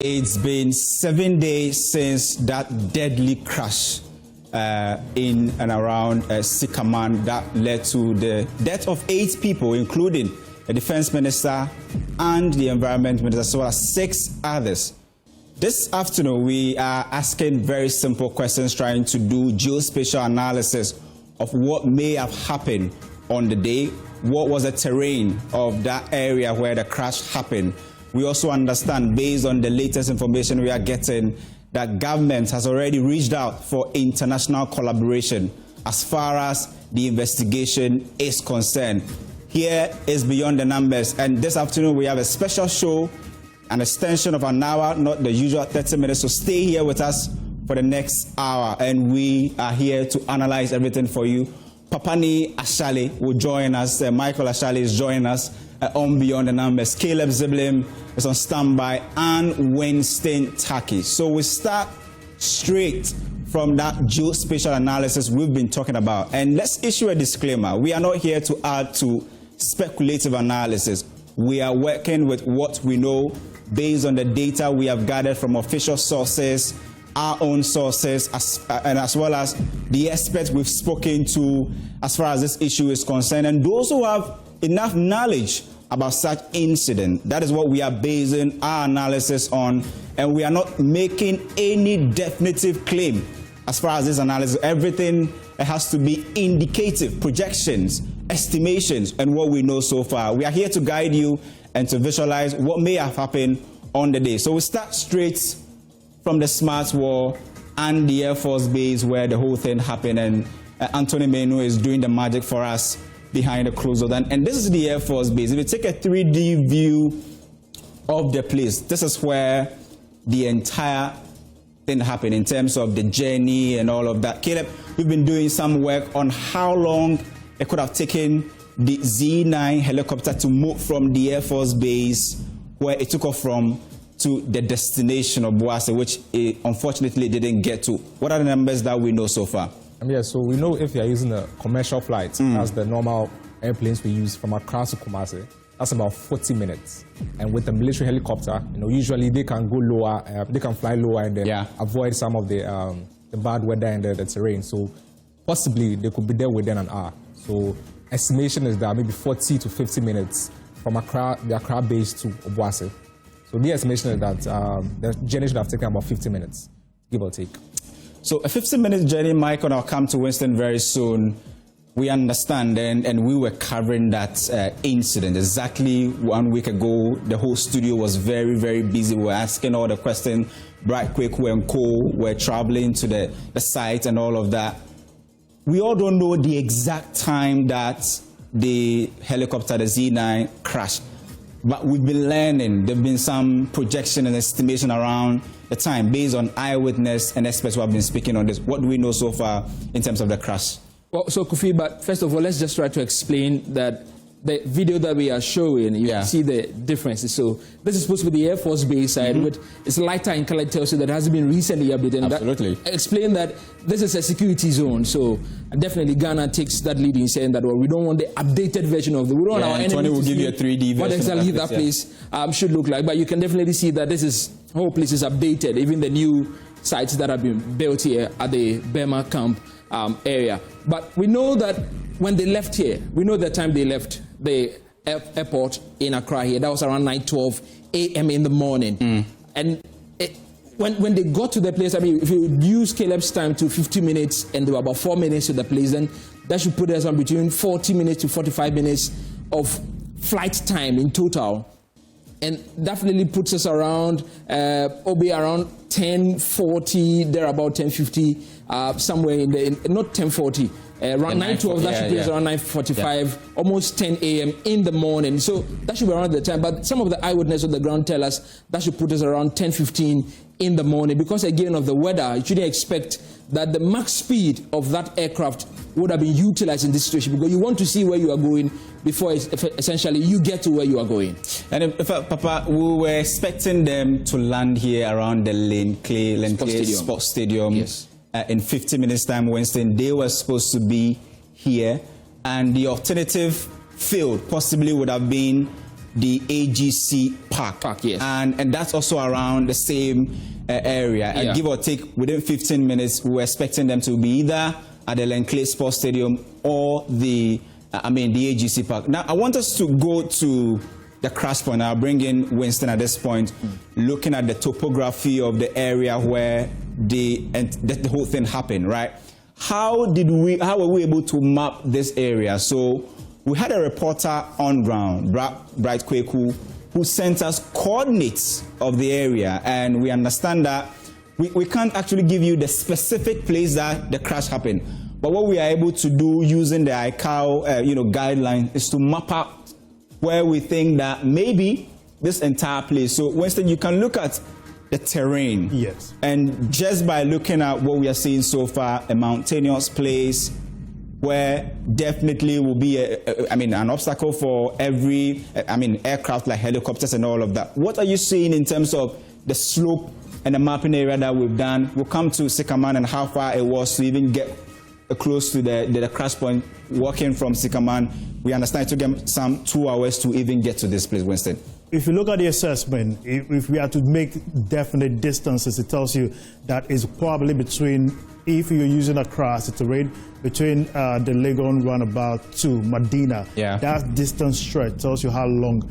It's been 7 days since that deadly crash in and around Sikaman that led to the death of 8 people, including the Defense Minister and the Environment Minister, as well as 6 others. This afternoon, we are asking very simple questions, trying to do geospatial analysis of what may have happened on the day, what was the terrain of that area where the crash happened. We also understand, based on the latest information we are getting, that government has already reached out for international collaboration as far as the investigation is concerned. Here is Beyond the Numbers, and this afternoon we have a special show, an extension of an hour, not the usual 30 minutes, so stay here with us for the next hour, and we are here to analyze everything for you. Papani Ashale will join us, Michael Ashale is joining us on Beyond the Numbers. Caleb Ziblim is on standby, and Winston Tackie. So we start straight from that geospatial analysis we've been talking about. And let's issue a disclaimer. We are not here to add to speculative analysis. We are working with what we know based on the data we have gathered from official sources, our own sources, as well as the experts we've spoken to as far as this issue is concerned, and those who have enough knowledge about such incident. That is what we are basing our analysis on, and we are not making any definitive claim as far as this analysis. Everything has to be indicative, projections, estimations, and what we know so far. We are here to guide you and to visualize what may have happened on the day. So we start straight from the Smart Wall and the Air Force Base where the whole thing happened, and Anthony Menu is doing the magic for us behind the closed door. And this is the Air Force Base. If you take a 3D view of the place, this is where the entire thing happened in terms of the journey and all of that. Caleb, we've been doing some work on how long it could have taken the Z-9 helicopter to move from the Air Force Base where it took off from to the destination of Boase, which it unfortunately didn't get to. What are the numbers that we know so far? Yeah, so we know if you're using a commercial flight, as the normal airplanes we use from Accra to Kumasi, that's about 40 minutes. And with the military helicopter, usually they can go lower, they can fly lower and then avoid some of the bad weather and the terrain. So possibly they could be there within an hour. So estimation is that maybe 40 to 50 minutes from Accra, the Accra base to Obuasi. So the estimation is that the journey should have taken about 50 minutes, give or take. So a 15-minute journey, Mike, and I'll come to Winston very soon. We understand, and we were covering that incident. Exactly 1 week ago, the whole studio was very, very busy. We were asking all the questions. Bright Quick and Co. were traveling to the site and all of that. We all don't know the exact time that the helicopter, the Z-9, crashed. But we've been learning. There have been some projection and estimation around the time based on eyewitness and experts who have been speaking on this. What do we know so far in terms of the crash? Well, so Kofi, but first of all, let's just try to explain that the video that we are showing, you can see the differences. So this is supposed to be the Air Force Base side, but it's lighter in color, tells you that it hasn't been recently updated. Absolutely. Explain that this is a security zone. So definitely Ghana takes that lead in saying that, well, we don't want the updated version of the, we don't want our enemy Tony will to give you a 3D version what exactly that place should look like. But you can definitely see that this is, whole place is updated, even the new sites that have been built here at the Burma camp area. But we know that when they left here, we know the time they left the airport in Accra here. That was around 9:12 a.m. in the morning. And when they got to the place, I mean, if you use Caleb's time to 50 minutes and there were about 4 minutes to the place, then that should put us on between 40 minutes to 45 minutes of flight time in total. And definitely puts us around, around 10:40, there about 10:50, somewhere in the, not 10:40, around 9:12, that should be around 9:45, almost 10 a.m. in the morning. So that should be around the time. But some of the eyewitnesses on the ground tell us that should put us around 10:15 in the morning. Because again of the weather, you shouldn't expect that the max speed of that aircraft would have been utilized in this situation, because you want to see where you are going before essentially you get to where you are going. And if Papa, we were expecting them to land here around the Lane Clay Sports Stadium. Yes. In 50 minutes time, Winston. They were supposed to be here, and the alternative field possibly would have been the AGC Park. Yes. And that's also around the same area. Yeah. Give or take, within 15 minutes, we were expecting them to be either at the Lenkley Sports Stadium or the AGC Park. Now, I want us to go to the crash point. I'll bring in Winston at this point, looking at the topography of the area where the whole thing happened, right? How were we able to map this area? So we had a reporter on ground, Bright Kweku, who sent us coordinates of the area, and we understand that we can't actually give you the specific place that the crash happened. But what we are able to do using the ICAO guideline is to map out where we think that maybe this entire place. So Winston, you can look at the terrain. Yes. And just by looking at what we are seeing so far, a mountainous place where definitely will be an obstacle for every aircraft like helicopters and all of that. What are you seeing in terms of the slope and the mapping area that we've done? We'll come to Sycaman and how far it was to even get close to the crash point. Walking from Sycaman, we understand it took them some 2 hours to even get to this place, Winston. If you look at the assessment, if we are to make definite distances, it tells you that it's probably between, if you're using across the terrain, between the Legon roundabout to Medina. Yeah. That distance stretch tells you how long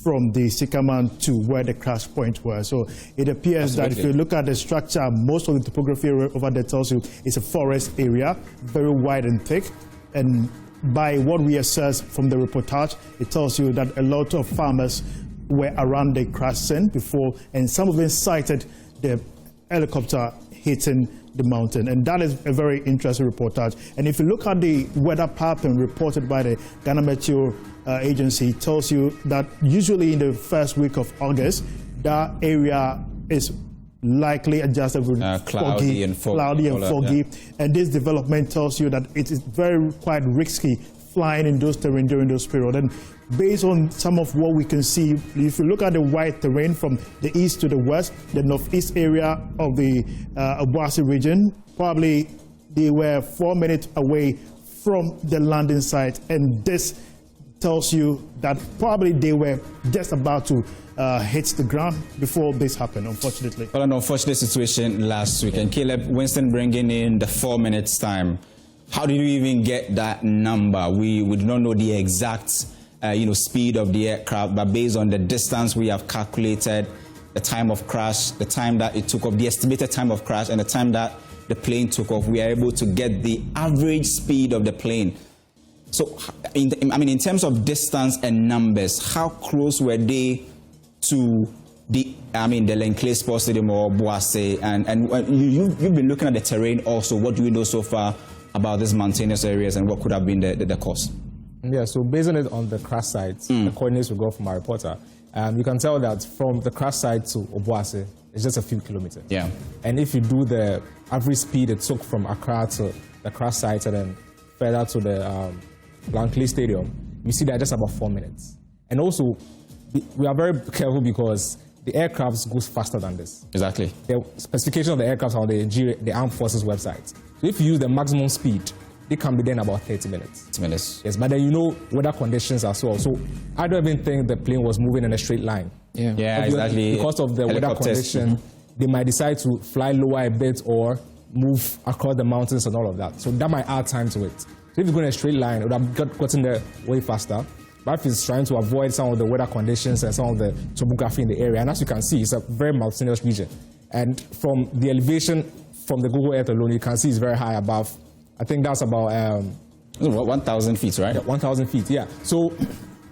from the Sycaman to where the crash point was. So it appears that if you look at the structure, most of the topography over there tells you it's a forest area, very wide and thick. And by what we assess from the reportage, it tells you that a lot of farmers were around the crash scene before, and some of them cited the helicopter hitting the mountain. And that is a very interesting reportage. And if you look at the weather pattern reported by the Ghana Meteo Agency, it tells you that usually in the first week of August, that area is likely adjusted with cloudy and foggy. And this development tells you that it is quite risky flying in those terrain during those periods. And based on some of what we can see, if you look at the wide terrain from the east to the west, the northeast area of the Obuasi region, probably they were 4 minutes away from the landing site. And this tells you that probably they were just about to hit the ground before this happened, unfortunately. Well, an unfortunate situation last week. And Caleb, Winston bringing in the 4 minutes time. How did you even get that number? We do not know the exact speed of the aircraft, but based on the distance we have calculated, the time of crash, the time that it took off, the estimated time of crash, and the time that the plane took off, we are able to get the average speed of the plane. So, in terms of distance and numbers, how close were they to the Lenkley Sports Stadium or Boase? And you've been looking at the terrain also. What do we know so far about these mountainous areas, and what could have been the cause? Yeah, so based on the crash site, the coordinates we got from our reporter, you can tell that from the crash site to Obuasi, it's just a few kilometers. Yeah. And if you do the average speed it took from Accra to the crash site and then further to the Lankley Stadium, you see that just about 4 minutes. And also, we are very careful because the aircraft goes faster than this. Exactly. The specification of the aircraft are on the Armed Forces website. So if you use the maximum speed, they can be there in about 30 minutes. 30 minutes. Yes, but then weather conditions as well. So I don't even think the plane was moving in a straight line. Yeah, exactly. Because of the weather condition, they might decide to fly lower a bit or move across the mountains and all of that. So that might add time to it. So if you go in a straight line, it would have gotten there way faster. But if it's trying to avoid some of the weather conditions and some of the topography in the area, and as you can see, it's a very mountainous region. And from the elevation from the Google Earth alone, you can see it's very high above. I think that's about 1,000 feet, right? Yeah, 1,000 feet, yeah. So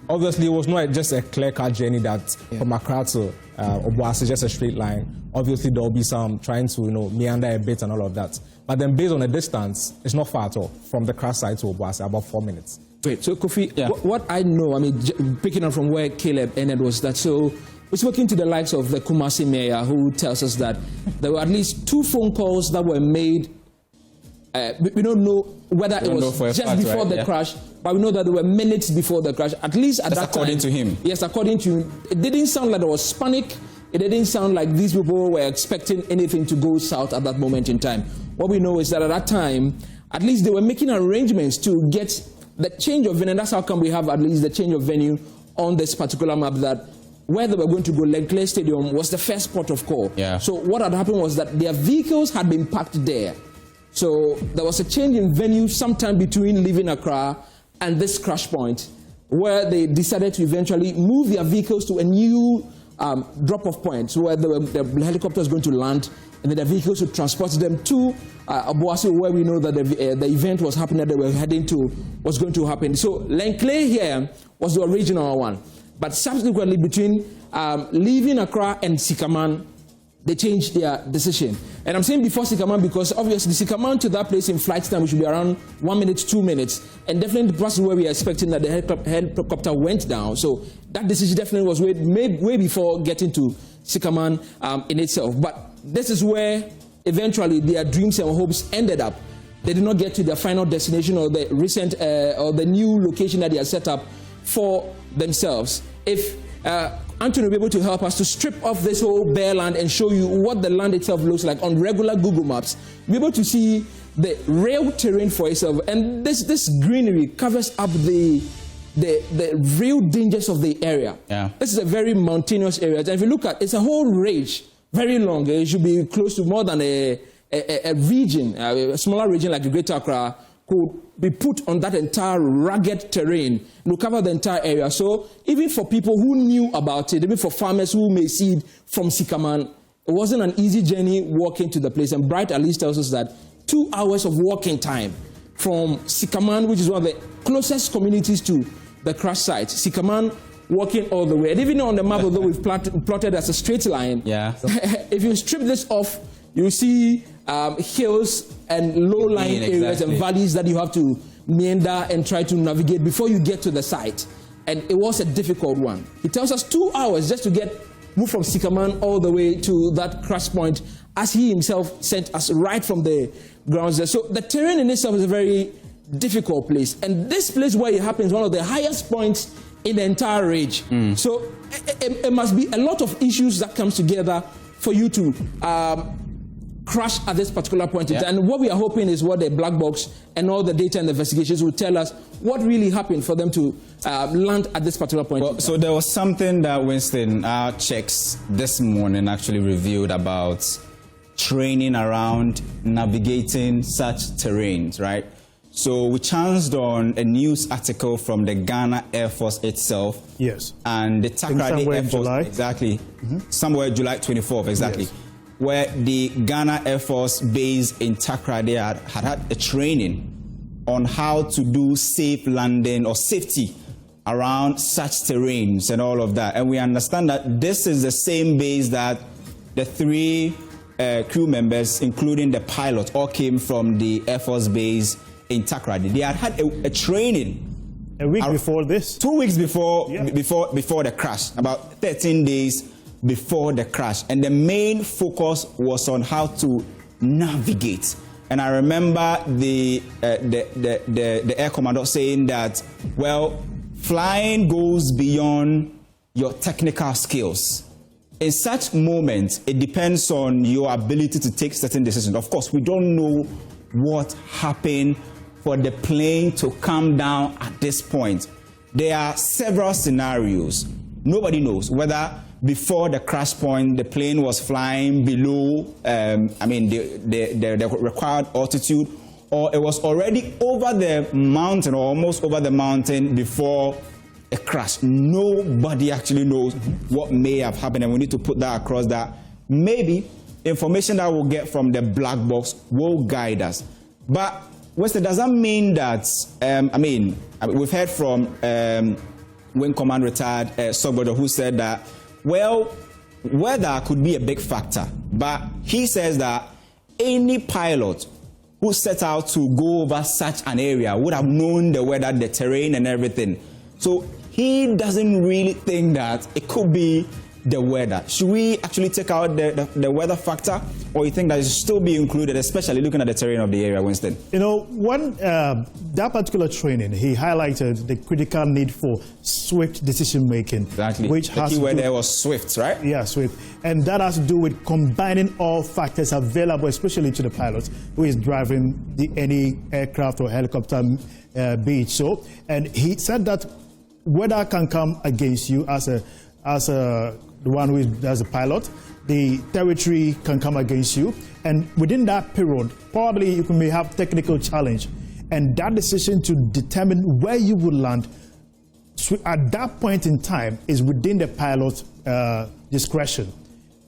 obviously it was not just a clear-cut journey that from Accra to Obuasi, just a straight line. Obviously there will be some trying to meander a bit and all of that. But then based on the distance, it's not far at all from the crash site to Obuasi, about 4 minutes. Wait, so Kofi, what I know, picking up from where Caleb ended was that, so we're speaking to the likes of the Kumasi mayor who tells us that there were at least 2 phone calls that were made. We don't know whether it was just before the crash, but we know that there were minutes before the crash, at least at that time. According to him. Yes, according to him. It didn't sound like there was panic. It didn't sound like these people were expecting anything to go south at that moment in time. What we know is that at that time, at least they were making arrangements to get the change of venue. And that's how come we have at least the change of venue on this particular map that where they were going to go, Leclerc Stadium, was the first port of call. Yeah. So what had happened was that their vehicles had been parked there. So there was a change in venue sometime between leaving Accra and this crash point, where they decided to eventually move their vehicles to a new drop-off point, so where the helicopter is going to land, and then the vehicles would transport them to Obuasi, where we know that the event was happening, that they were heading to, was going to happen. So Leclerc here was the original one. But subsequently, between leaving Accra and Sikaman, they changed their decision. And I'm saying before Sikaman because obviously Sikaman to that place in flight time, which should be around 1 minute, 2 minutes. And definitely the process where we are expecting that the helicopter went down. So that decision definitely was made way before getting to Sikaman in itself. But this is where eventually their dreams and hopes ended up. They did not get to their final destination or the recent or the new location that they had set up for themselves. If Anthony will be able to help us to strip off this whole bare land and show you what the land itself looks like on regular Google Maps, you'll be able to see the real terrain for itself. And this greenery covers up the real dangers of the area. Yeah. This is a very mountainous area. And if you look at it's a whole range, very long. It should be close to more than a region, a smaller region like the Greater Accra, could be put on that entire rugged terrain to cover the entire area. So even for people who knew about it, even for farmers who may see it from Sikaman, it wasn't an easy journey walking to the place. And Bright at least tells us that 2 hours of walking time from Sikaman, which is one of the closest communities to the crash site. Sikaman walking all the way. And even on the map, although we've plotted as a straight line, yeah. If you strip this off, you see hills and low-lying areas and valleys that you have to meander and try to navigate before you get to the site. And it was a difficult one. It tells us 2 hours just to move from Sikaman all the way to that crash point, as he himself sent us right from the grounds there. So the terrain in itself is a very difficult place. And this place where it happens is one of the highest points in the entire range. So it must be a lot of issues that comes together for you to crash at this particular point in time. And what we are hoping is what the black box and all the data and the investigations will tell us what really happened for them to land at this particular point in time. So there was something that Winston, our checks this morning actually revealed about training around navigating such terrains, right? So we chanced on a news article from the Ghana Air Force itself. Yes. And the Tackie Air Force. July. Exactly. Somewhere July 24th, exactly. Yes. Where the Ghana Air Force base in Tackie, they had a training on how to do safe landing or safety around such terrains and all of that. And we understand that this is the same base that the 3 crew members, including the pilot, all came from the Air Force base in Tackie. They had a training. A week before this? 2 weeks before the crash, about 13 days before the crash. And the main focus was on how to navigate. And I remember the air commander saying that, well, flying goes beyond your technical skills. In such moments, it depends on your ability to take certain decisions. Of course, we don't know what happened for the plane to come down at this point. There are several scenarios. Nobody knows whether before the crash point, the plane was flying below, the required altitude, or it was already over the mountain or almost over the mountain before a crash. Nobody actually knows what may have happened, and we need to put that across that maybe information that we'll get from the black box will guide us. But Winston, does that mean that, we've heard from Wing Command retired Sogbodo, who said that, well, weather could be a big factor, but he says that any pilot who set out to go over such an area would have known the weather, the terrain and everything. So he doesn't really think that it could be the weather. Should we actually take out the weather factor, or you think that it should still be included, especially looking at the terrain of the area, Winston? You know, that particular training, he highlighted the critical need for swift decision-making. Exactly. Which the keyword there was swift, right? Yeah, swift. And that has to do with combining all factors available, especially to the pilot who is driving any aircraft or helicopter be it so. And he said that weather can come against you as the one who does the pilot. The territory can come against you, and within that period, probably you may have technical challenge, and that decision to determine where you will land at that point in time is within the pilot's discretion.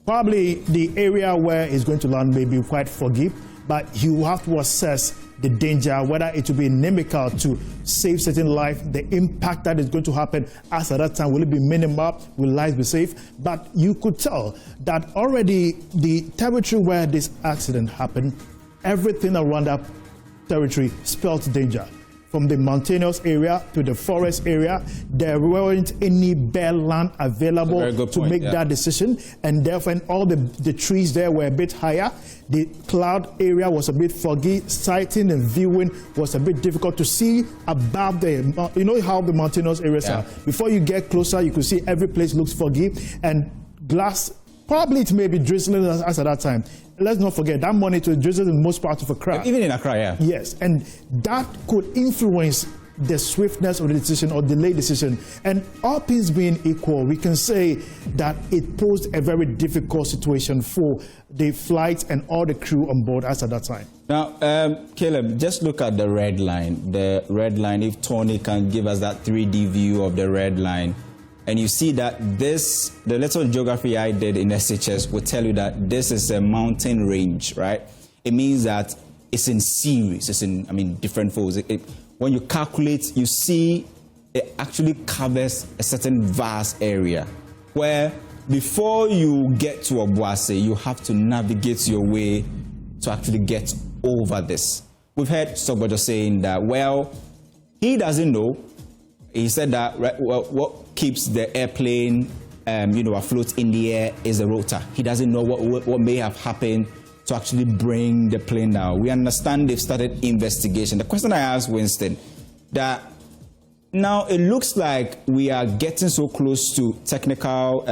Probably the area where he's going to land may be quite foggy, but he will have to assess the danger, whether it will be inimical to save certain life, the impact that is going to happen as at that time. Will it be minimal? Will lives be safe? But you could tell that already the territory where this accident happened, everything around that territory spelled danger. From the mountainous area to the forest area, there weren't any bare land available to make that decision, and therefore all the trees there were a bit higher. The cloud area was a bit foggy. Sighting and viewing was a bit difficult to see above the, you know how the mountainous areas are. Before you get closer, you could see every place looks foggy, and glass, probably it may be drizzling as at that time. Let's not forget, that morning it was drizzling in most parts of Accra. Even in Accra, yeah. Yes, and that could influence the swiftness of the decision or delayed decision. And all things being equal, we can say that it posed a very difficult situation for the flight and all the crew on board as at that time. Now, Caleb, just look at the red line. The red line, if Tony can give us that 3D view of the red line, and you see that this, the little geography I did in SHS will tell you that this is a mountain range, right? It means that it's in series, it's in, different folds. When you calculate, you see it actually covers a certain vast area where before you get to Obuasi, you have to navigate your way to actually get over this. We've heard Sogbojo saying that, well, he doesn't know. He said that what keeps the airplane, afloat in the air is the rotor. He doesn't know what may have happened to actually bring the plane down. We understand they've started investigation. The question I asked Winston, that now it looks like we are getting so close to technical,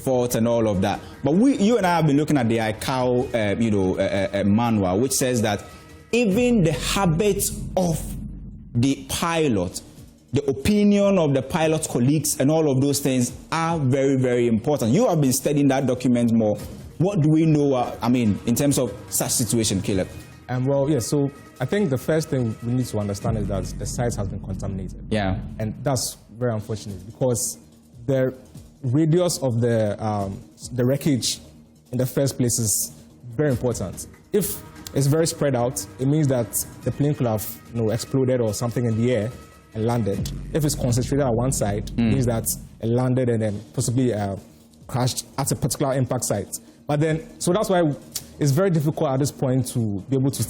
fault and all of that. But you and I have been looking at the ICAO, manual, which says that even the habits of the pilot, the opinion of the pilot's colleagues and all of those things are very, very important. You have been studying that document more. What do we know, in terms of such situation, Caleb? So I think the first thing we need to understand is that the site has been contaminated. Yeah. And that's very unfortunate because the radius of the wreckage in the first place is very important. If it's very spread out, it means that the plane could have exploded or something in the air and landed. If it's concentrated at one side, it means that it landed and then possibly crashed at a particular impact site. But then, so that's why it's very difficult at this point to be able to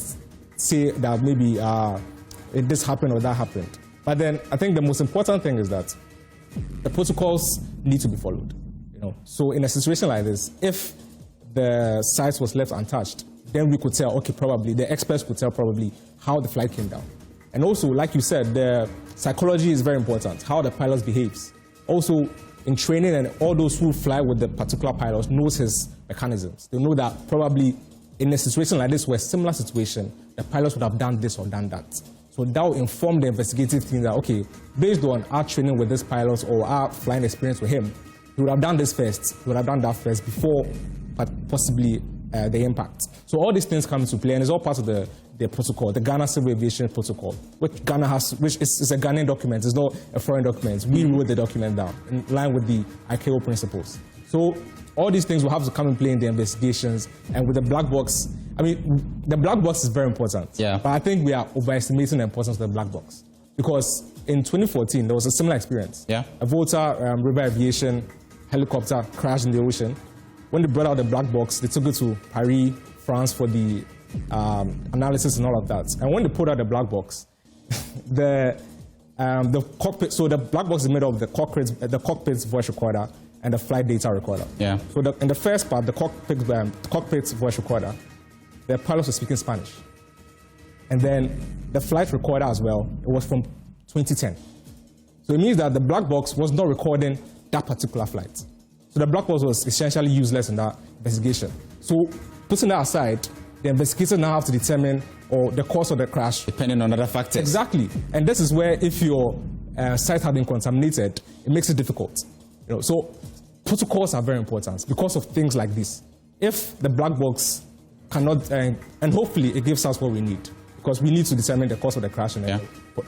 say that maybe this happened or that happened. But then I think the most important thing is that the protocols need to be followed. So in a situation like this, if the site was left untouched, then we could tell, okay, probably, the experts could tell probably how the flight came down. And also, like you said, the psychology is very important, how the pilot behaves. Also, in training, and all those who fly with the particular pilot knows his mechanisms. They know that probably in a situation like this, where a similar situation, the pilots would have done this or done that. So that will inform the investigative team that, okay, based on our training with this pilot or our flying experience with him, he would have done this first, he would have done that first before possibly the impact. So all these things come into play, and it's all part of the protocol, the Ghana Civil Aviation Protocol, which Ghana has, which is a Ghanaian document. It's not a foreign document. We wrote the document down in line with the ICAO principles. So all these things will have to come in play in the investigations, and with the black box, the black box is very important. Yeah. But I think we are overestimating the importance of the black box, because in 2014 there was a similar experience. Yeah. A Volta River Aviation helicopter crashed in the ocean. When they brought out the black box, they took it to Paris, France for the analysis and all of that. And when they put out the black box, the cockpit, so the black box is made of the cockpit's voice recorder and the flight data recorder. Yeah. So in the first part, the cockpit's voice recorder, the pilots were speaking Spanish. And then the flight recorder as well, it was from 2010. So it means that the black box was not recording that particular flight. So the black box was essentially useless in that investigation. So putting that aside, the investigators now have to determine the cause of the crash. Depending on other factors. Exactly. And this is where if your site had been contaminated, it makes it difficult. So protocols are very important because of things like this. If the black box cannot, and hopefully it gives us what we need, because we need to determine the cause of the crash and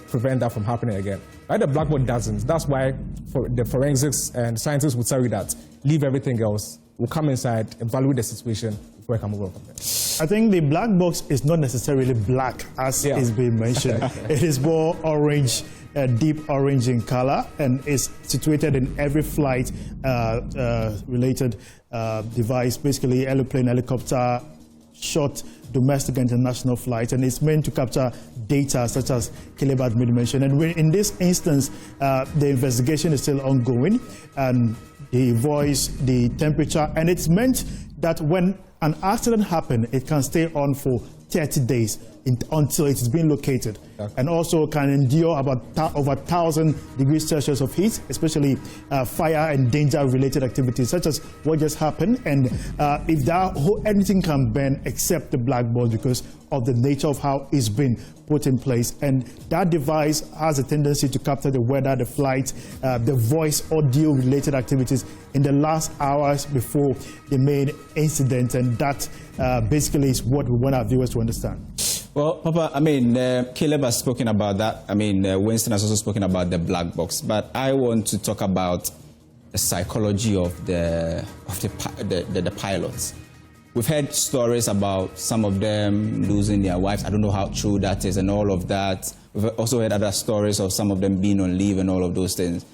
prevent that from happening again. Right? The black box doesn't. That's why the forensics and scientists will tell you that leave everything else. We'll come inside, evaluate the situation before I can move on from there. I think the black box is not necessarily black, as is being mentioned. It is more orange, deep orange in color, and is situated in every flight related device, basically airplane, helicopter, short domestic and international flights, and it's meant to capture data such as Caleb had mentioned. And in this instance, the investigation is still ongoing, and the voice, the temperature, and it's meant that when an accident happens, it can stay on for 30 days until it is being located, and also can endure about over 1,000 degrees Celsius of heat, especially fire and danger-related activities such as what just happened. And if anything can burn except the black box because of the nature of how it's been put in place. And that device has a tendency to capture the weather, the flight, the voice, audio-related activities in the last hours before the main incident. And that basically is what we want our viewers to understand. Well, Papa, I mean, Caleb has spoken about that. I mean, Winston has also spoken about the black box. But I want to talk about the psychology of the pilots. We've heard stories about some of them losing their wives. I don't know how true that is and all of that. We've also heard other stories of some of them being on leave and all of those things.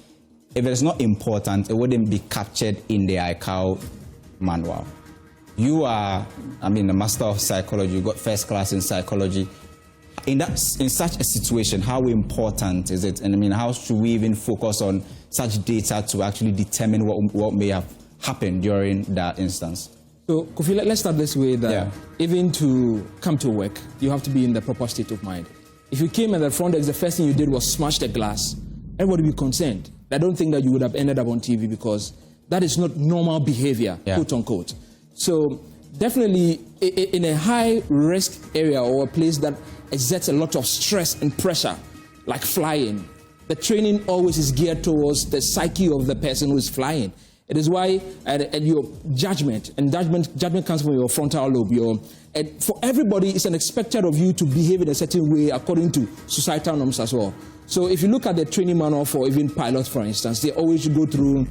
If it's not important, it wouldn't be captured in the ICAO manual. You are, I mean, a master of psychology. You got first class in psychology. In such a situation, how important is it? And I mean, how should we even focus on such data to actually determine what may have happened during that instance? So, Kofi, let's start this way that even to come to work, you have to be in the proper state of mind. If you came at the front desk, the first thing you did was smash the glass, everybody would be concerned. I don't think that you would have ended up on TV because that is not normal behavior, quote unquote. So definitely in a high risk area or a place that exerts a lot of stress and pressure, like flying, the training always is geared towards the psyche of the person who is flying. It is why and your judgment comes from your frontal lobe. And for everybody, it's expected of you to behave in a certain way according to societal norms as well. So if you look at the training manual for even pilots, for instance, they always go through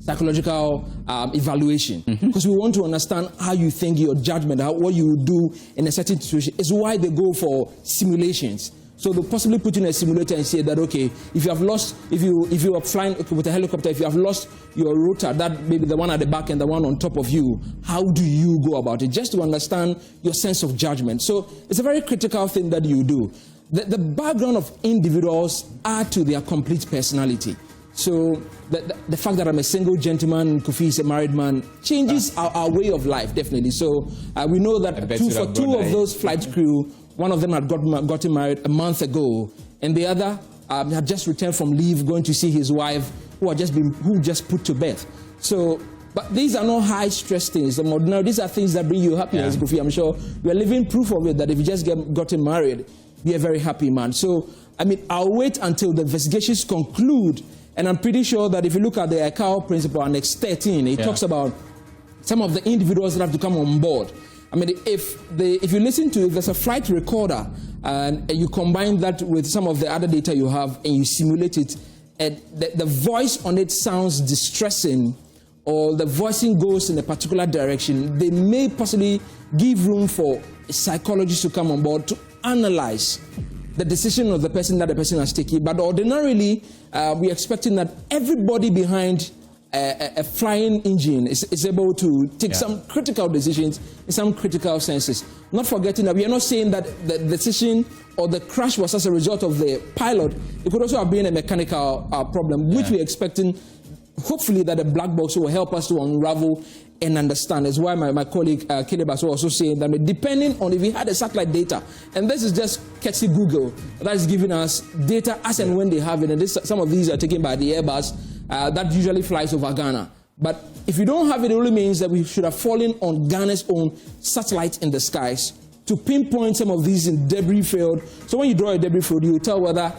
psychological evaluation, because we want to understand how you think, your judgment, what you would do in a certain situation. It's why they go for simulations. So they'll possibly put in a simulator and say that, okay, if you have lost, if you are flying with a helicopter, if you have lost your rotor, that maybe the one at the back and the one on top of you, how do you go about it? Just to understand your sense of judgment. So it's a very critical thing that you do. The background of individuals add to their complete personality. So the fact that I'm a single gentleman, Kofi is a married man, changes our way of life, definitely. So we know that for two of those flight crew, one of them had gotten married a month ago, and the other had just returned from leave, going to see his wife, who just put to bed. So, but these are not high stress things. These are things that bring you happiness, Kofi. I'm sure you are living proof of it, that if you just gotten married, be a very happy man. So, I mean, I'll wait until the investigations conclude. And I'm pretty sure that if you look at the ICAO principle, Annex 13, it talks about some of the individuals that have to come on board. I mean, if you listen to it, there's a flight recorder, and you combine that with some of the other data you have, and you simulate it, and the voice on it sounds distressing, or the voicing goes in a particular direction, they may possibly give room for a psychologist to come on board to analyze the decision of the person that the person has taken. But ordinarily, we're expecting that everybody behind a flying engine is able to take some critical decisions in some critical senses. Not forgetting that we are not saying that the decision or the crash was as a result of the pilot. It could also have been a mechanical problem, which we're expecting, hopefully, that the black box will help us to unravel and understand. That's why my colleague Caleb was also saying that depending on if we had a satellite data, and this is just catchy Google, that is giving us data as and when they have it, and some of these are taken by the Airbus that usually flies over Ghana. But if you don't have it, it only means that we should have fallen on Ghana's own satellite in the skies to pinpoint some of these in debris field. So when you draw a debris field, you tell whether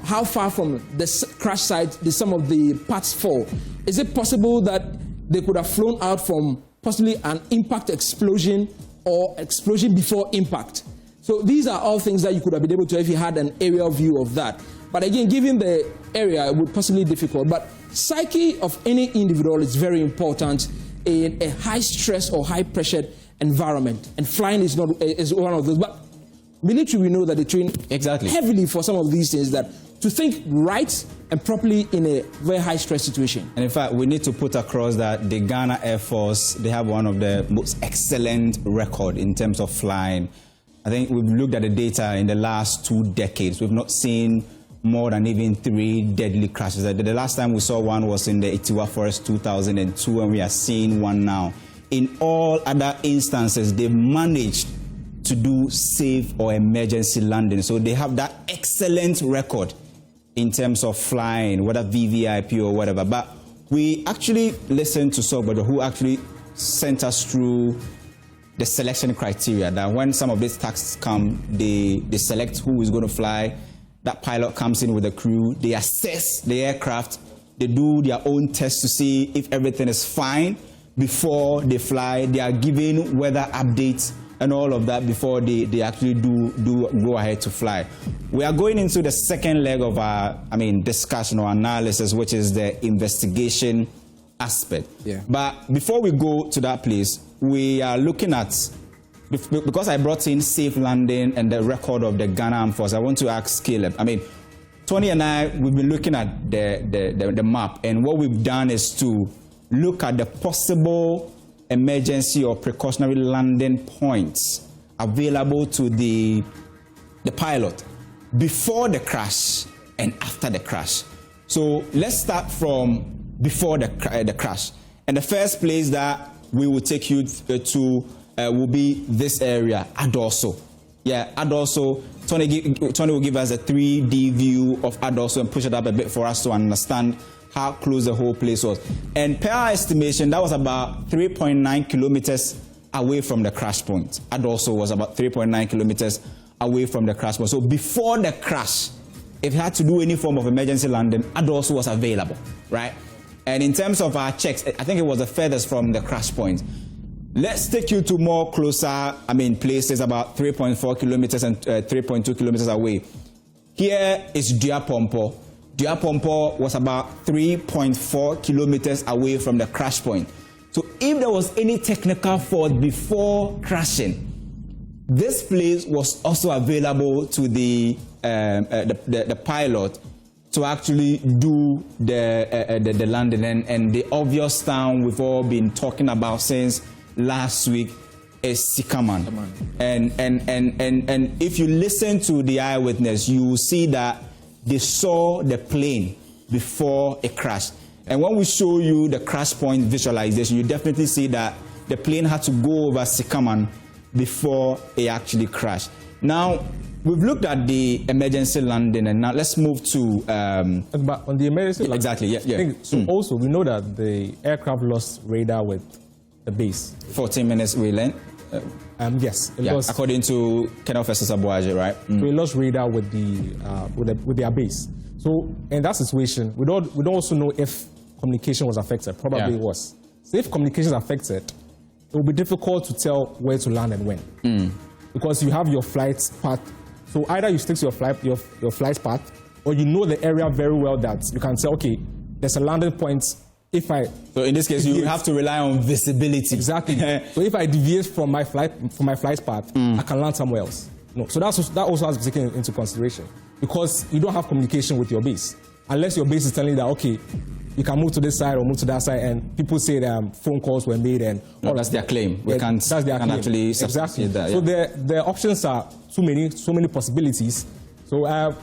how far from the crash site did some of the parts fall. Is it possible that they could have flown out from possibly an impact explosion or explosion before impact? So these are all things that you could have been able to if you had an aerial view of that. But again, given the area, it would possibly be difficult. But psyche of any individual is very important in a high stress or high pressured environment, and flying is one of those. But military, we know that they train heavily for some of these things, that to think right and properly in a very high stress situation. And in fact, we need to put across that the Ghana Air Force, they have one of the most excellent record in terms of flying. I think we've looked at the data in the last 2 decades. We've not seen more than even 3 deadly crashes. The last time we saw one was in the Itiwa Forest 2002, and we are seeing one now. In all other instances, they've managed to do safe or emergency landing. So they have that excellent record in terms of flying, whether VVIP or whatever. But we actually listened to somebody who actually sent us through the selection criteria, that when some of these tasks come, they select who is going to fly. That pilot comes in with a crew. They assess the aircraft. They do their own tests to see if everything is fine before they fly. They are given weather updates and all of that before they actually do go ahead to fly. We are going into the second leg of our, discussion or analysis, which is the investigation aspect. Yeah. But before we go to that place, we are looking at, because I brought in safe landing and the record of the Ghana Armed Force, I want to ask Caleb. Tony and I, we've been looking at the map, and what we've done is to look at the possible emergency or precautionary landing points available to the pilot before the crash and after the crash. So let's start from before the crash. And the first place that we will take you to will be this area, Adorso. Yeah, Adorso. Tony will give us a 3D view of Adorso and push it up a bit for us to understand how close the whole place was. And per our estimation, that was about 3.9 kilometers away from the crash point. Adorso was about 3.9 kilometers away from the crash point. So before the crash, if you had to do any form of emergency landing, Adorso was available, right? And in terms of our checks, I think it was the furthest from the crash point. Let's take you to more closer, places about 3.4 kilometers and 3.2 kilometers away. Here is Diapompo. Diapompo was about 3.4 kilometers away from the crash point. So if there was any technical fault before crashing, this place was also available to the pilot to actually do the landing. And the obvious town we've all been talking about since last week is Sikaman. And if you listen to the eyewitness, you will see that they saw the plane before it crashed. And when we show you the crash point visualization, you definitely see that the plane had to go over Sikaman before it actually crashed. Now, we've looked at the emergency landing, and now let's move to... But on the emergency landing... Exactly, yeah. So also, we know that the aircraft lost radar with the base. 14 minutes relay. Yes. It lost, according to Colonel Festus Abuaje, right? So we lost radar with their base. So in that situation, we don't also know if communication was affected. Probably it was. So if communication is affected, it will be difficult to tell where to land and when. Because you have your flight path. So either you stick to your flight path, or you know the area very well that you can say, okay, there's a landing point. So in this case, you have to rely on visibility. Exactly. So if I deviate from my flight path, I can land somewhere else. No. So that also has to be taken into consideration, because you don't have communication with your base unless your base is telling you that, okay, you can move to this side or move to that side, and people say that phone calls were made and that's their claim. We can't actually exactly that. So the options are so many possibilities. So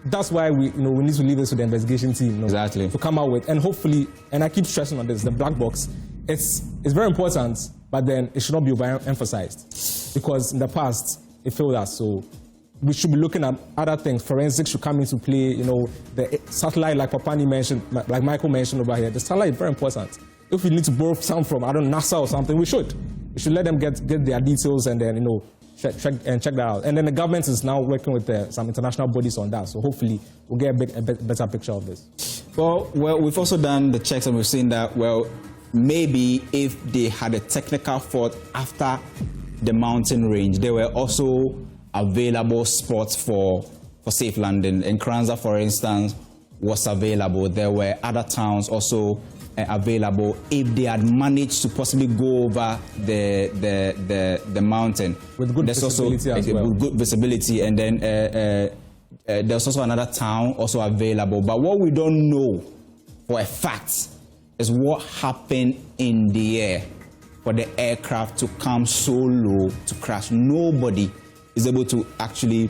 that's why we need to leave this to the investigation team to come out with, and hopefully, and I keep stressing on this, the black box, it's very important, but then it should not be overemphasized, because in the past it failed us. So we should be looking at other things. Forensics should come into play. The satellite, like Papani mentioned, like Michael mentioned over here, the satellite is very important. If we need to borrow some from, NASA or something, we should let them get their details, and then check that out. And then the government is now working with some international bodies on that. So hopefully we'll get a better picture of this. Well, we've also done the checks and we've seen that, well, maybe if they had a technical fault after the mountain range, there were also available spots for safe landing. In Kranza, for instance, was available. There were other towns also available if they had managed to possibly go over the mountain with good visibility as well. With good visibility, and then there's also another town also available. But what we don't know for a fact is what happened in the air for the aircraft to come so low to crash. Nobody is able to actually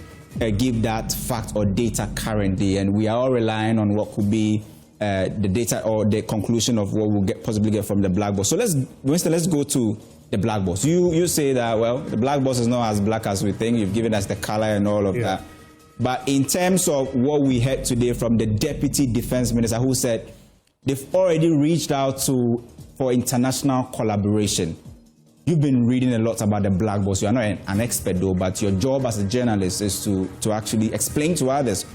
give that fact or data currently, and we are all relying on what could be the data or the conclusion of what we'll possibly get from the black box. So Winston, let's go to the black box. You say that, well, the black box is not as black as we think. You've given us the color and all of that. But in terms of what we heard today from the Deputy Defense Minister, who said they've already reached out for international collaboration. You've been reading a lot about the black box. You are not an expert though, but your job as a journalist is to actually explain to others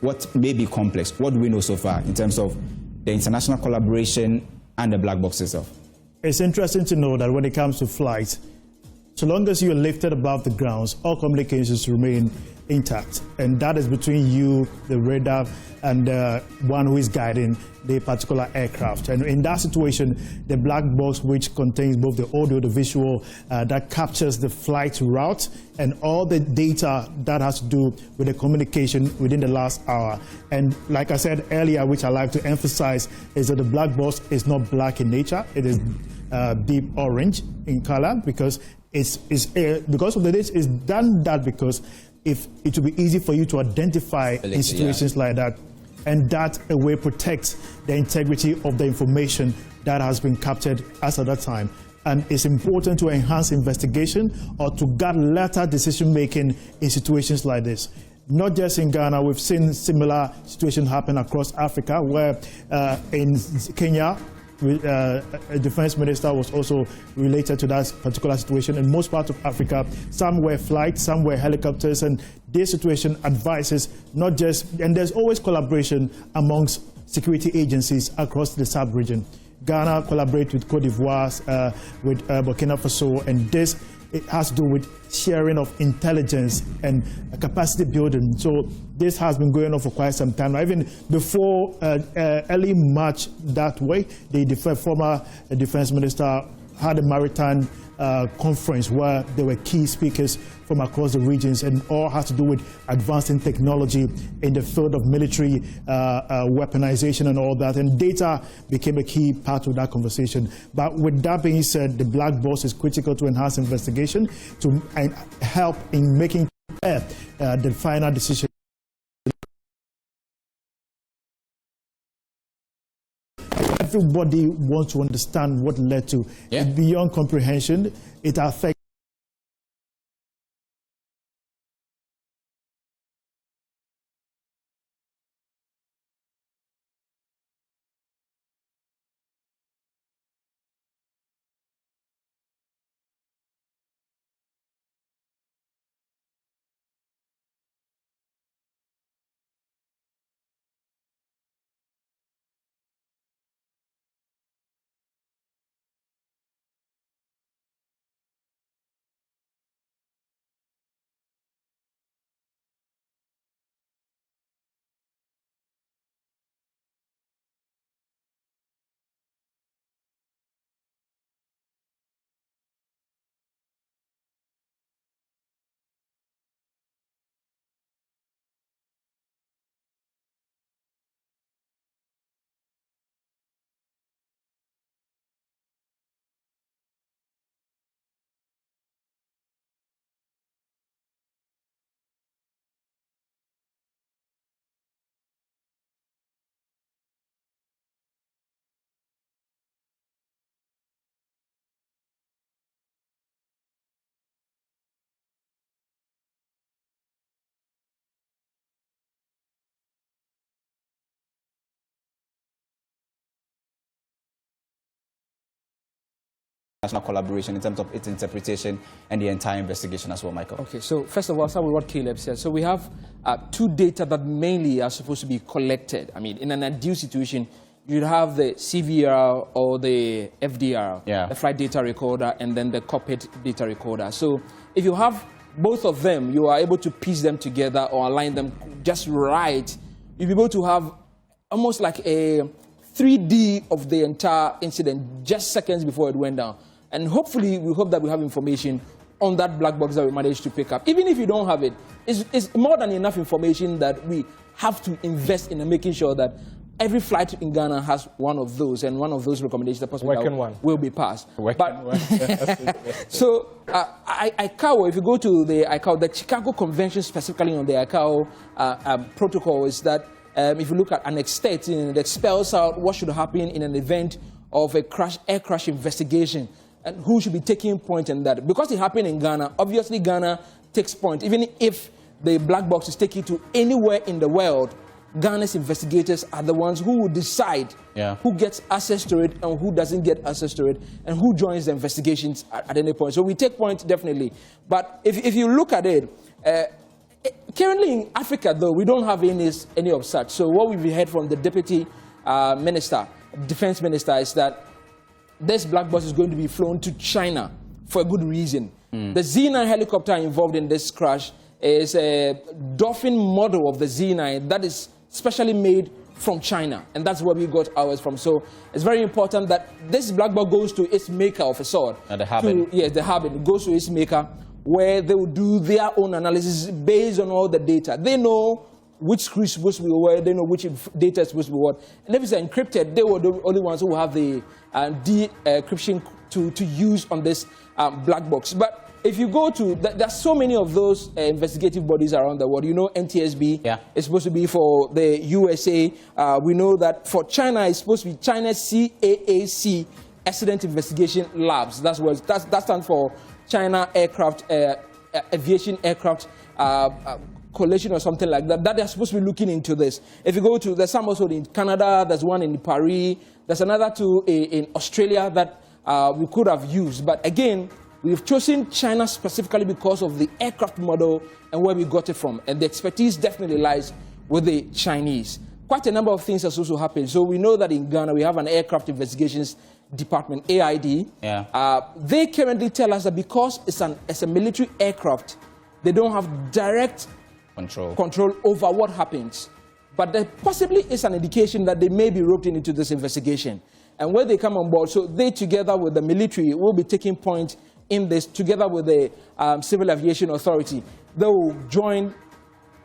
what may be complex. What do we know so far in terms of the international collaboration and the black box itself? It's interesting to know that when it comes to flight, so long as you're lifted above the grounds, all communications remain intact. And that is between you, the radar, and one who is guiding the particular aircraft. And in that situation, the black box, which contains both the audio, the visual, that captures the flight route and all the data that has to do with the communication within the last hour. And like I said earlier, which I like to emphasize, is that the black box is not black in nature. It is deep orange in color because because of the date, it's done that because if it will be easy for you to identify in situations like that, and that a way protects the integrity of the information that has been captured as at that time. And it's important to enhance investigation or to guide later decision making in situations like this. Not just in Ghana, we've seen similar situations happen across Africa, where in Kenya, a defense minister was also related to that particular situation. In most parts of Africa, some were flights, some were helicopters, and this situation advises not just, and there's always collaboration amongst security agencies across the sub-region. Ghana collaborates with Cote d'Ivoire, with Burkina Faso, and this it has to do with sharing of intelligence and capacity building. So this has been going on for quite some time. Even before early March that way, the former defense minister had a maritime conference where there were key speakers from across the regions, and all has to do with advancing technology in the field of military weaponization and all that. And data became a key part of that conversation. But with that being said, the black box is critical to enhance investigation to help in making the final decision. Everybody wants to understand what led to. Beyond comprehension, it affects international collaboration in terms of its interpretation and the entire investigation as well, Michael? Okay, so first of all, I'll start with what Caleb said. So we have two data that mainly are supposed to be collected. I mean, in an ideal situation, you'd have the CVR or the FDR, the flight data recorder, and then the cockpit data recorder. So if you have both of them, you are able to piece them together or align them just right. You'll be able to have almost like a 3D of the entire incident just seconds before it went down. And hopefully, we hope that we have information on that black box that we managed to pick up. Even if you don't have it, it's more than enough information that we have to invest in making sure that every flight in Ghana has one of those, and one of those recommendations that possibly will be passed. So ICAO, if you go to the ICAO, the Chicago Convention specifically on the ICAO protocol is that if you look at Annex 13, it spells out what should happen in an event of a air crash investigation and who should be taking point in that. Because it happened in Ghana, obviously Ghana takes point. Even if the black box is taken to anywhere in the world, Ghana's investigators are the ones who will decide who gets access to it and who doesn't get access to it and who joins the investigations at any point. So we take point definitely. But if you look at it, currently in Africa, though, we don't have any of such. So what we've heard from the deputy minister, defense minister, is that this black box is going to be flown to China for a good reason. The Z-9 helicopter involved in this crash is a Dolphin model of the Z-9 that is specially made from China, and that's where we got ours from. So it's very important that this black box goes to its maker of a sort. The Harbin. Yes, the Harbin goes to its maker, where they will do their own analysis based on all the data. They know which screw is supposed to be where, they know which data is supposed to be what. And if it's encrypted, they were the only ones who will have the decryption to use on this black box. But if you go to, there's so many of those investigative bodies around the world. You know, NTSB is supposed to be for the USA. We know that for China, it's supposed to be China's CAAC, Accident Investigation Labs. That stands for China Aircraft, Aviation Aircraft Coalition or something like that. That they're supposed to be looking into this. If you go to, there's some also in Canada, there's one in Paris, there's another two in Australia that we could have used. But again, we've chosen China specifically because of the aircraft model and where we got it from. And the expertise definitely lies with the Chinese. Quite a number of things has also happened. So we know that in Ghana, we have an Aircraft Investigations Department, AID. They currently tell us that because it's a military aircraft, they don't have direct control over what happens. But there possibly is an indication that they may be roped into this investigation. And when they come on board, so they together with the military will be taking point in this, together with the Civil Aviation Authority. They will join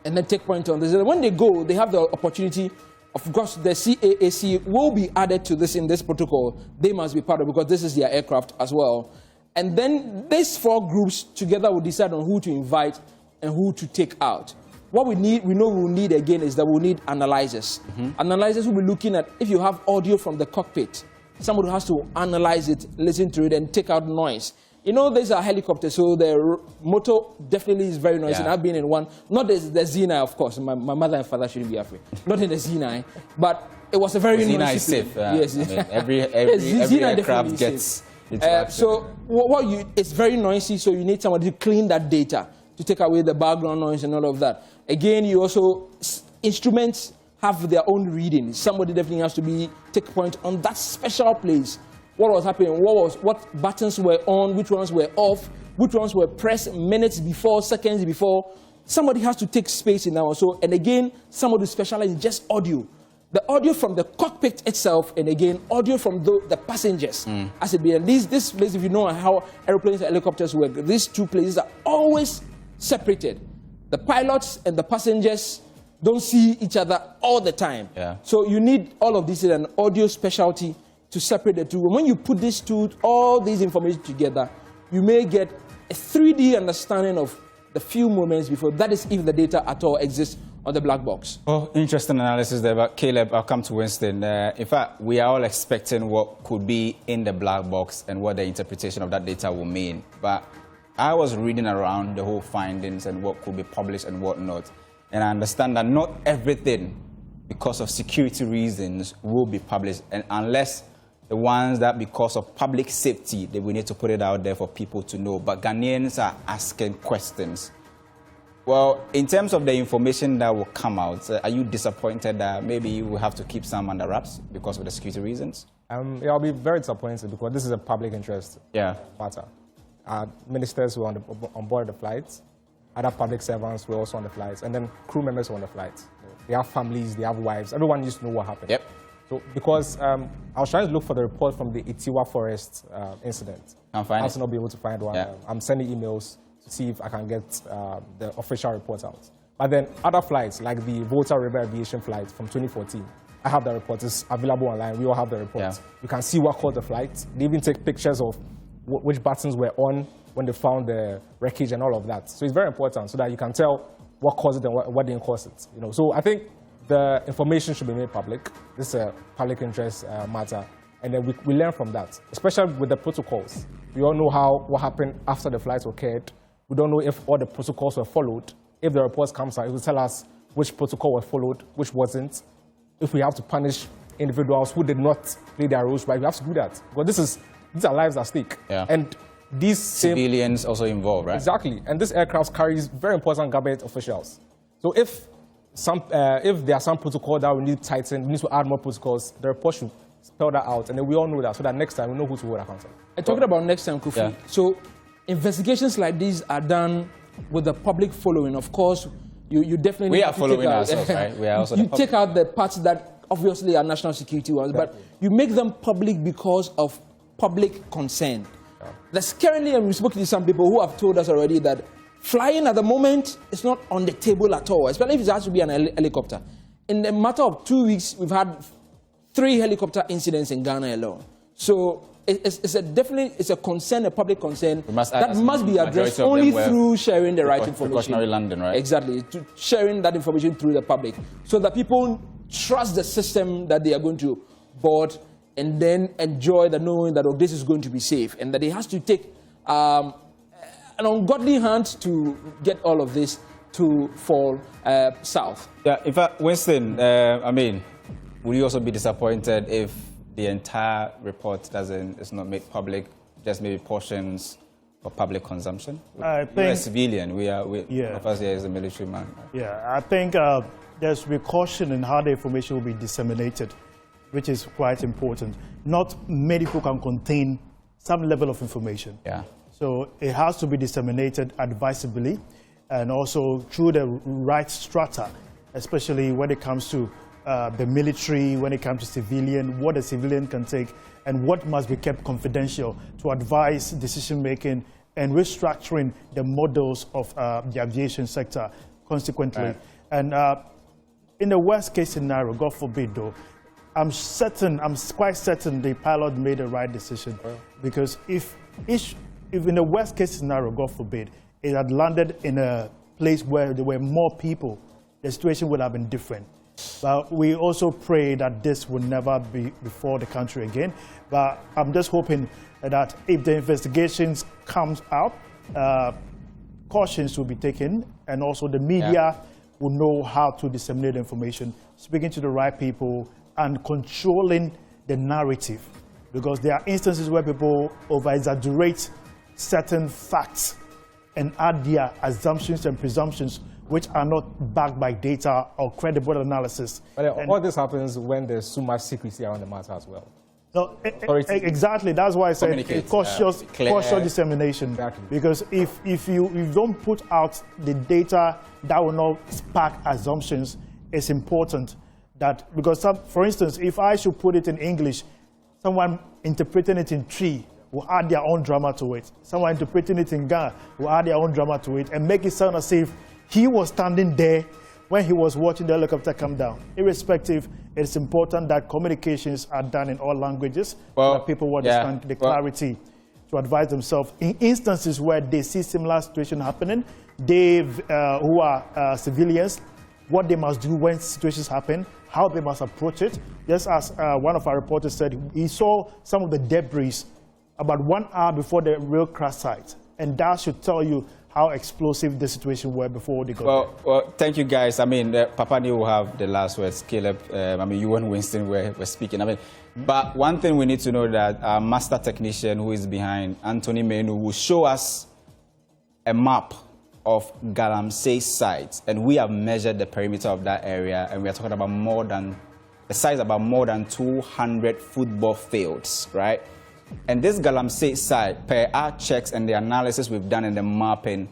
and then take point on this. And when they go, they have the opportunity, of course, the CAAC will be added to this in this protocol. They must be part of it because this is their aircraft as well. And then these four groups together will decide on who to invite and who to take out. What we know we'll need again is that we'll need analyzers. Analyzers will be looking at, if you have audio from the cockpit, somebody has to analyze it, listen to it, and take out noise. You know, there's a helicopter, so the motor definitely is very noisy. And I've been in one, not the Z-9, of course. My mother and father shouldn't be afraid. Not in the Z-9, but it was a very noisy Z-9 is safe. Yes. I mean, every aircraft gets so it's very noisy, so you need somebody to clean that data, to take away the background noise and all of that. Again, you also, instruments have their own reading. Somebody definitely has to take point on that special place. What was happening, what buttons were on, which ones were off, which ones were pressed minutes before, seconds before. Somebody has to take space in that one. So, and again, somebody specializes in just audio. The audio from the cockpit itself, and again, audio from the passengers. As it be, and this place, if you know how airplanes and helicopters work, these two places are always separated. The pilots and the passengers don't see each other all the time. So you need all of this in an audio specialty to separate the two. When you put these two, all these information together, you may get a 3D understanding of the few moments before. That is if the data at all exists on the black box. Oh, interesting analysis there. But Caleb, I'll come to Winston. In fact, we are all expecting what could be in the black box and what the interpretation of that data will mean. But I was reading around the whole findings and what could be published and what not. And I understand that not everything, because of security reasons, will be published. And unless the ones that because of public safety, that we need to put it out there for people to know. But Ghanaians are asking questions. Well, in terms of the information that will come out, are you disappointed that maybe you will have to keep some under wraps because of the security reasons? Yeah, I'll be very disappointed because this is a public interest matter. Ministers were on board the flights, other public servants were also on the flights, and then crew members were on the flights. They have families, they have wives, everyone needs to know what happened. Yep. So, because I was trying to look for the report from the Itiwa Forest incident. Can't find it. I was not be able to find one. Yeah. I'm sending emails to see if I can get the official report out. But then other flights, like the Volta River Aviation flight from 2014, I have the report. It's available online. We all have the report. Yeah. You can see what caused the flight. They even take pictures of which buttons were on when they found the wreckage and all of that. So it's very important so that you can tell what caused it and what didn't cause it. You know, so I think the information should be made public. This is a public interest matter. And then we learn from that, especially with the protocols. We all know what happened after the flights occurred. We don't know if all the protocols were followed. If the report comes out, it will tell us which protocol was followed, which wasn't. If we have to punish individuals who did not play their roles right, we have to do that. Because these are lives at stake. Yeah. And these civilians also involved, right? Exactly. And this aircraft carries very important government officials. So if there are some protocol that we need to tighten, we need to add more protocols, the report should spell that out. And then we all know that, so that next time we know who to hold accountable. And talking about next time, Kofi, so investigations like these are done with the public following. Of course, you definitely we are following ourselves, right? We are also you take out the parts that obviously are national security ones, but you make them public because of public concern. Scarily, and we spoke to some people who have told us already that flying at the moment is not on the table at all, especially if it has to be an helicopter. In a matter of 2 weeks, we've had 3 helicopter incidents in Ghana alone. So it's a concern, a public concern that must be addressed only through sharing the right information. Precautionary landing, right? Exactly, sharing that information through the public so that people trust the system that they are going to board and then enjoy the knowing that this is going to be safe and that it has to take an ungodly hand to get all of this to fall south. Yeah, in fact, Winston, would you also be disappointed if the entire report is not made public, just maybe portions for public consumption? I think, you're a civilian, one of us here is a military man. Right? Yeah, I think there's caution in how the information will be disseminated, which is quite important. Not many people can contain some level of information. Yeah. So it has to be disseminated advisably and also through the right strata, especially when it comes to the military, when it comes to civilian, what a civilian can take and what must be kept confidential to advise decision-making and restructuring the models of the aviation sector consequently. Right. And in the worst-case scenario, God forbid though, I'm quite certain the pilot made the right decision. Because if in the worst-case scenario, God forbid, it had landed in a place where there were more people, the situation would have been different. But we also pray that this will never be before the country again. But I'm just hoping that if the investigations comes out, cautions will be taken, and also the media will know how to disseminate information, speaking to the right people, and controlling the narrative. Because there are instances where people over-exaggerate certain facts and add their assumptions and presumptions which are not backed by data or credible analysis. But all this happens when there's so much secrecy around the matter as well. No, exactly. That's why I said cautious dissemination. Exactly. Because if you don't put out the data that will not spark assumptions, it's important that, because for instance, if I should put it in English, someone interpreting it in Tree will add their own drama to it. Someone interpreting it in Ghana will add their own drama to it and make it sound as if he was standing there when he was watching the helicopter come down. Irrespective, it's important that communications are done in all languages so that people understand the clarity to advise themselves. In instances where they see similar situation happening, they who are civilians, what they must do when situations happen, how they must approach it. Just as one of our reporters said, he saw some of the debris about 1 hour before the real crash site. And that should tell you how explosive the situation were before they got there. Well, thank you guys. I mean, Papa Neil will have the last words. Caleb, I mean, you and Winston were speaking. I mean, but one thing we need to know that our master technician who is behind, Anthony Menu, will show us a map of Galamsey sites, and we have measured the perimeter of that area, and we are talking about the size about more than 200 football fields, right? And this Galamsey site, per our checks and the analysis we've done in the mapping,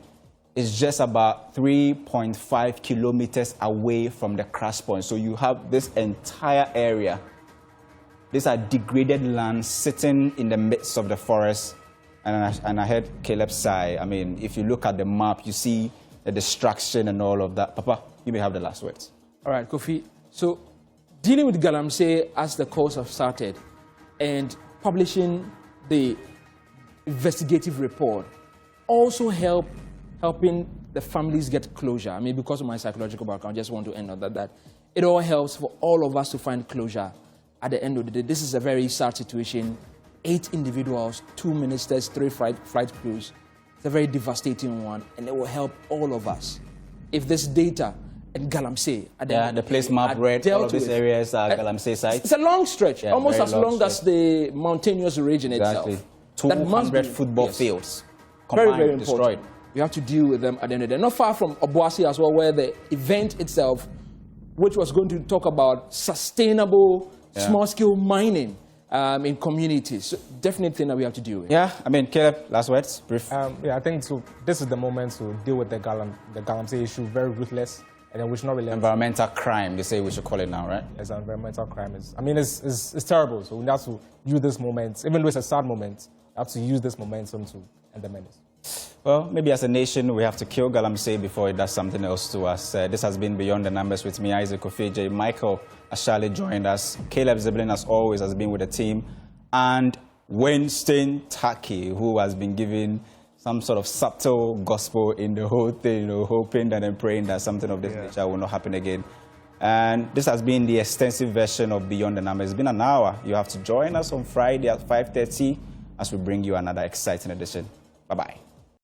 is just about 3.5 kilometers away from the crash point. So you have this entire area. These are degraded lands sitting in the midst of the forest. And I heard Caleb say, I mean, if you look at the map, you see the destruction and all of that. Papa, you may have the last words. All right, Kofi. So dealing with Galamsey as the course have started and publishing the investigative report also helping the families get closure. I mean, because of my psychological background, I just want to end on that it all helps for all of us to find closure at the end of the day. This is a very sad situation. 8 individuals, 2 ministers, 3 flight crews. It's a very devastating one, and it will help all of us. If this data at Galamsey, the place map read all of these areas are Galamsey sites. It's a long stretch, almost as long as the mountainous region itself. 200 football fields combined, very destroyed. We have to deal with them at the end of the day. Not far from Obuasi as well, where the event itself, which was going to talk about sustainable small-scale mining in communities. So definitely thing that we have to deal with. Yeah, I mean, Caleb, last words, brief. Yeah, I think so. This is the moment to deal with the Galamsey issue, very ruthless, and then we should not relent. Environmental crime, they say we should call it now, right? Yes, environmental crime is. I mean, it's terrible. So we have to use this moment, even though it's a sad moment. We have to use this momentum to end the menace. Well, maybe as a nation, we have to kill Galamsey before it does something else to us. This has been Beyond the Numbers with me, Isaac Kofi, Agyei. Michael Ashali joined us. Caleb Ziblim, as always, has been with the team. And Winston Tackie, who has been giving some sort of subtle gospel in the whole thing, you know, hoping and praying that something of this nature will not happen again. And this has been the extensive version of Beyond the Numbers. It's been an hour. You have to join us on Friday at 5:30 as we bring you another exciting edition. Bye-bye.